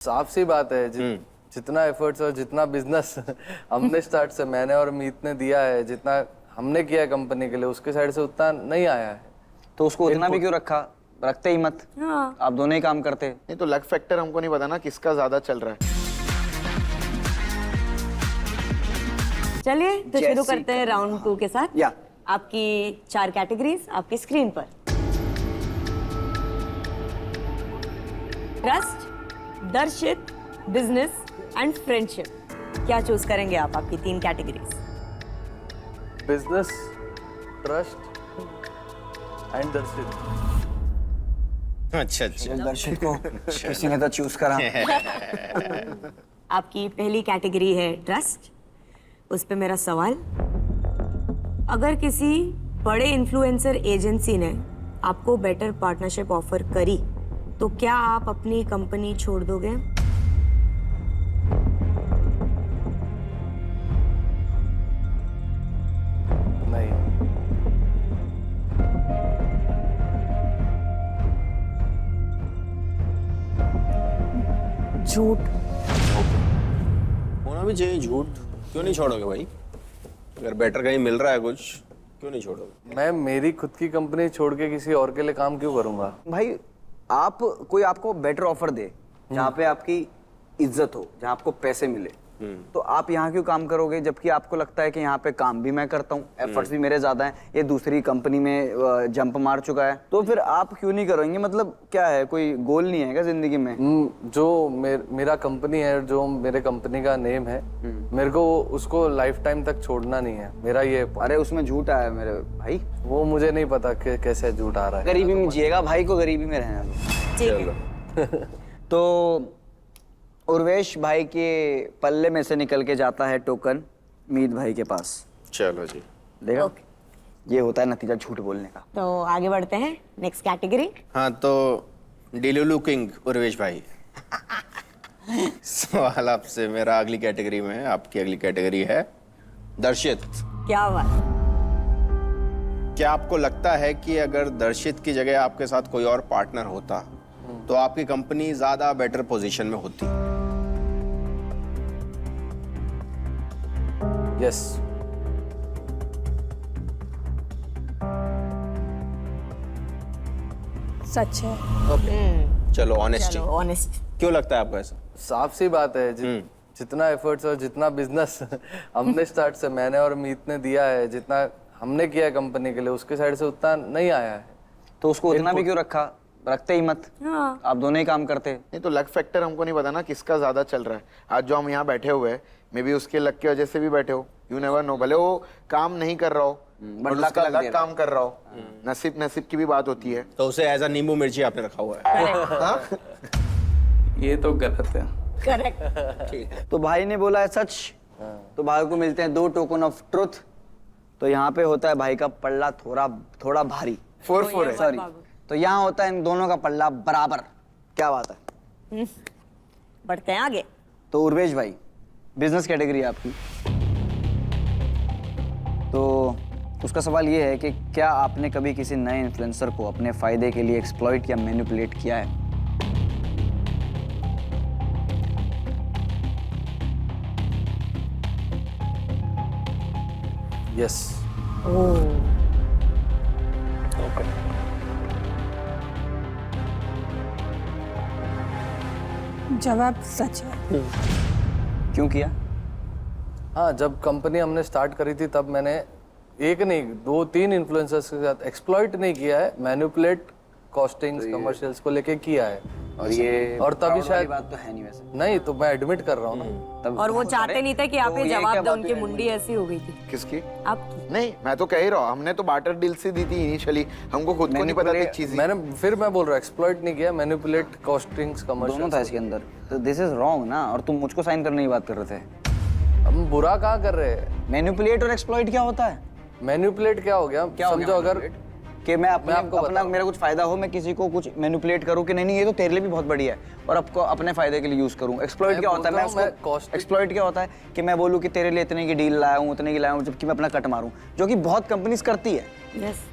साफ सी बात है जितना एफर्ट्स और जितना बिजनेस हमने स्टार्ट से मैंने और मीत ने दिया है, जितना हमने किया है कंपनी के लिए, उसके साइड से उतना नहीं आया है। तो उसको उतना भी क्यों रखा? रखते ही मत। हाँ। आप दोनों ही काम करते। नहीं तो लक फैक्टर हमको नहीं पता ना किसका ज्यादा चल रहा है। चलिए तो शुरू करते हैं राउंड 2 के साथ। या आपकी 4 कैटेगरीज आपकी स्क्रीन पर। ट्रस्ट, दर्शित, बिजनेस एंड फ्रेंडशिप। क्या चूज करेंगे आप आपकी 3 कैटेगरीज? बिजनेस, ट्रस्ट एंड दर्शित। अच्छा अच्छा, दर्शक को किसी ने तो चूज करा। आपकी पहली कैटेगरी है ट्रस्ट। उस पे मेरा सवाल, अगर किसी बड़े इन्फ्लुएंसर एजेंसी ने आपको बेटर पार्टनरशिप ऑफर करी तो क्या आप अपनी कंपनी छोड़ दोगे? नहीं। झूठ। होना भी चाहिए झूठ। क्यों नहीं छोड़ोगे भाई? अगर बेटर कहीं मिल रहा है कुछ, क्यों नहीं छोड़ोगे? मैं मेरी खुद की कंपनी छोड़ के किसी और के लिए काम क्यों करूंगा? भाई आप कोई आपको बेटर ऑफर दे जहाँ पे आपकी इज्जत हो, जहाँ आपको पैसे मिले, तो आप यहाँ क्यों काम करोगे? जबकि आपको लगता है कि यहाँ पे काम भी मैं करता हूँ, एफर्ट्स भी मेरे ज्यादा हैं, ये दूसरी कंपनी में जंप मार चुका है, तो फिर आप क्यों नहीं करोगे? मतलब क्या है, कोई गोल नहीं है क्या जिंदगी में? जो मेरा कंपनी है, जो मेरे कंपनी का नेम है, मेरे को उसको लाइफ टाइम तक छोड़ना नहीं है। मेरा ये अरे उसमें झूठ आया मेरे भाई। वो मुझे नहीं पता कि कैसे झूठ आ रहा है। गरीबी में जिएगा भाई, को गरीबी में रहना दो। ठीक है। तो उर्वेश भाई के पल्ले में से निकल के जाता है टोकन मीत भाई के पास। चलो जी, देखा, ओके। ये होता है नतीजा झूठ बोलने का। तो आगे बढ़ते हैं नेक्स्ट कैटेगरी। हाँ तो डिलुलु किंग उर्वेश भाई, सवाल आपसे मेरा अगली कैटेगरी में है। आपकी अगली कैटेगरी है दर्शित। क्या बात। क्या आपको लगता है कि अगर दर्शित की जगह आपके साथ कोई और पार्टनर होता तो आपकी कंपनी ज्यादा बेटर पोजीशन में होती? यस। सच है। चलो ऑनेस्टी, ऑनेस्ट। क्यों लगता है आपको ऐसा? साफ सी बात है जितना एफर्ट्स और जितना बिजनेस हमने स्टार्ट से मैंने और मीत ने दिया है, जितना हमने किया है कंपनी के लिए, उसके साइड से उतना नहीं आया है। तो उसको उतना भी क्यों रखा? रखते ही मत। हाँ। आप दोनों ही काम करते। नहीं तो लक फैक्टर हमको नहीं पता ना किसका ज्यादा चल रहा है। आज जो हम यहाँ बैठे हुए हैं, मे बी उसके लक की वजह से भी बैठे हो, यू नेवर नो। भले वो काम नहीं कर रहा हो, but बट उसका लक दे लक रहा काम कर रहा हो। नसीब की भी बात होती है। तो उसे एज अ नींबू मिर्ची आपने रखा हुआ है। ये तो गलत है। करेक्ट। तो भाई ने बोला है सच, तो भाई को मिलते हैं 2 टोकन ऑफ ट्रुथ। तो यहाँ पे होता है भाई का पल्ला थोड़ा भारी। 4-4 है। सॉरी, तो यहाँ होता है इन दोनों का पल्ला बराबर। क्या बात है? बढ़ते हैं आगे। तो उर्वेश भाई, बिजनेस कैटेगरी है आपकी। तो उसका सवाल ये है कि क्या आपने कभी किसी नए इन्फ्लुएंसर को अपने फायदे के लिए एक्सप्लॉइट या मैनिपुलेट किया है? यस। जवाब सच है। क्यों किया? हाँ, जब कंपनी हमने स्टार्ट करी थी तब मैंने एक नहीं 2-3 इन्फ्लुएंसर्स के साथ एक्सप्लॉइट नहीं किया है, मैनिपुलेट कॉस्टिंग्स कमर्शियल्स को लेके किया है। और ये और तभी शायद बात तो है नहीं वैसे। नहीं, तो मैं एडमिट कर रहा हूँ ना। तब और वो चाहते नहीं थे कि आप तो ये ये जवाब क्या दो, बात उनकी है? मुंडी ऐसी हो गई थी किसकी? आपकी। नहीं, मैं तो कह ही रहा हूँ, हमने तो बार्टर डील से दी थी इनिशियली। हमको खुद को नहीं पता था चीज। मैं बोल रहा हूँ एक्सप्लॉइट नहीं किया, मैनिपुलेट कॉस्टिंग्स दोनों कमर्शियल्स। था इसके अंदर। तो दिस इज रॉन्ग ना। और तुम मुझको साइन करने की बात कर रहे थे। हम बुरा कहाँ कर रहे हैं? मैनिपुलेट और एक्सप्लॉइट क्या होता है? मैनिपुलेट क्या हो गया? समझो अगर कि मैं आपको अपना बताऊं। मेरा कुछ फायदा हो, मैं किसी को कुछ मैनिपुलेट करूं कि नहीं ये तो तेरे लिए भी बहुत बढ़िया है और आपको अपने फायदे के लिए यूज करूं। एक्सप्लॉइट क्या होता है? एक्सप्लॉइट क्या होता है कि मैं बोलूं कि तेरे लिए इतने की डील लाया हूं, उतने की लाया हूं, जबकि मैं अपना कट मारूं, जो कि बहुत कंपनीज करती है। यस।